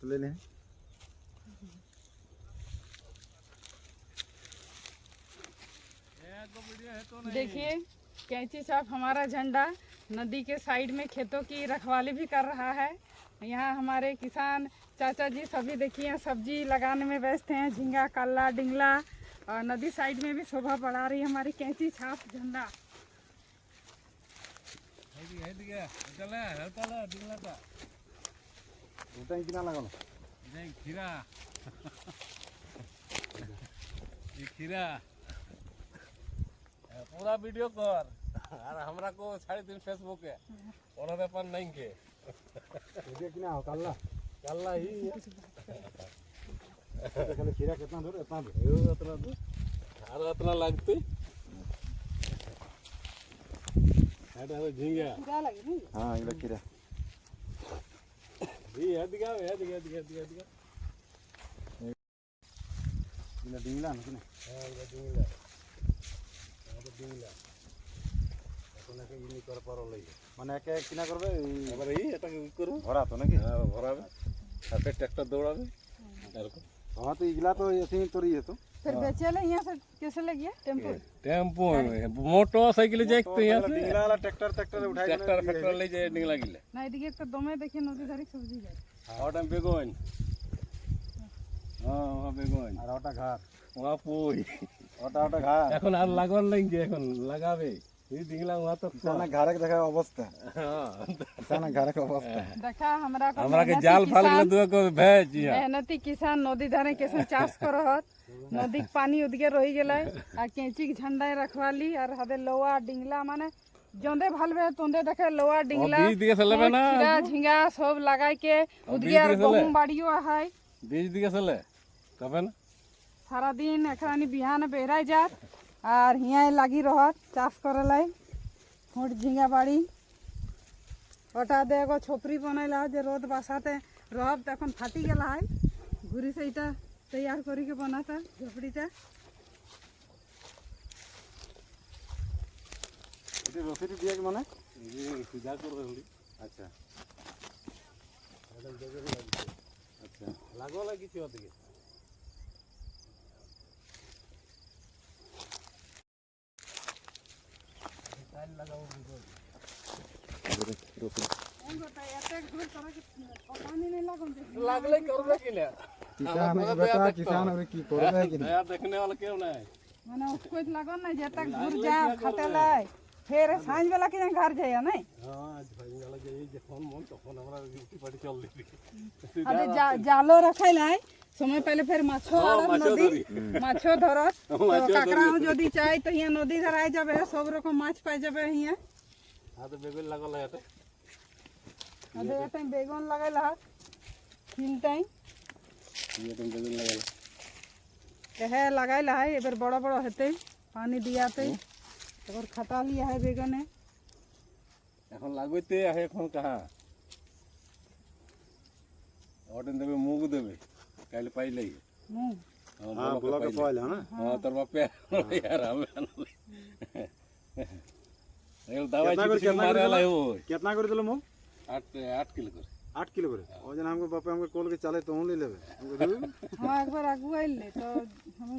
ले लें। देखिए कैंची साहब हमारा झंडा नदी के साइड में खेतों की रखवाली भी कर रहा है। यहाँ हमारे किसान चाचा जी सभी देखिए सब्जी लगाने में व्यस्त हैं। झींगा, काला, डिंगला और नदी साइड में भी शोभा बढ़ा रही है हमारी कैंची छाप झंडा। पूरा वीडियो कर और हमरा को छाड़ी दिन फेसबुक पे और अपन नहीं के वीडियो किना हो कल्ला कल्ला ही कल खीरा कितना दूर इतना दूर और इतना लगते है झींगा हां ये खीरा ये दिखा ये डिंगला ना हां ये डिंगला डिंगला এখন একে ইনি কর পর লই মানে একে কিনা করবে এবার এই এটা কি করব ভরা তো নাকি হ্যাঁ ভরাবে তারপরে ট্রাক্টর দৌড়াবে এরকম हां तो इगला तो ऐसे ही तोरी है तो फिर बेचेले यहाँ से कैसे ले गया टेम्पो? टेम्पो मोटरसाइकिल जाए तो यहाँ से डिंगला वाला ट्रैक्टर उठाई ट्रैक्टर फैक्टर ले जाए निकला गिले ना एदिके एक तो दमे देखिए नदी धारी सब्जी गाछ और टाइम बेगोन हां वहां बेगोन আর ওটা ঘাট वहां পুই ওটা ঘাট এখন আর লাগার লাগে এখন লাগাবে এই দিগলা वहां तो কিসানা ঘাড়ে দেখা অবস্থা हां কিসানা ঘাড়ে অবস্থা देखा हमरा के जाल फाल के दुआ को भेज मेहनती किसान नदी धारे कैसे चाष करत नदी के पानी उदगे रही गेलै आ कैंची के झंडा रखवाली और हदे लोआ डिंगला माने जोंदे भालबे तोंदे देखे लोआ डिंगला बीज दिए से लेबे ना खीरा झींगा सब लगाई के उदगे और गहूम बाड़ियो है बीज दिए से ले तबे ना सारा दिन एखरानी बिहान बेराई जात और हिया लागी रहत चाष करलाई होट झींगा बाड़ी ओटा दे एगो छोपरी बनैला जे रोद बसाते रहब त এখন फाटी गेला है घुरी से इटा तैयार करी के बनाता झोपड़ीटा এটি রসিটি দিয়ে কি মানে ये सीधा कर रही আচ্ছা अच्छा लागो लगी थी ओदिके टाइल लगाओ लागले करबे किले किसान और की करबे कि नया देखने वाला क्यों नहीं माने उसको लागो ना जे तक घुर जा खटेलाई फिर सांझ बेला के घर जाय नहीं हां आज भाई वाला जे जे फोन मन तो फोन हमरा ड्यूटी पड़ी चल दी अबे जालो रखैलाई समय पहले फिर माछो नदी माछो धरत तो काकरा जदी चाहे तो हिया नदी धराय जाबे सब रकम माछ पाई जाबे हिया हां तो बेगल लागल है अबे एतै बेगन लगाइला खिलतै ये तुम बेगल लागल कहे लगाइला है एबर बड़ा बड़ा हेतै पानी दियातै और खटा लिया है बेगने এখন লাগইতে আছে এখন কাহা অর্ডার দেবে মুগ দেবে কাল পাইলেই मुंह हां ब्लॉक पाइल है ना हां তোর বাপে यार हम এল दवाई कितना मारे वाला हो कितना कर दिलो मो 8 किलो कर 8 किलो करे ओ जन हमको बापे हमको कॉल के चले तो हम ले लेबे हां एक बार आगू आइल ले तो हम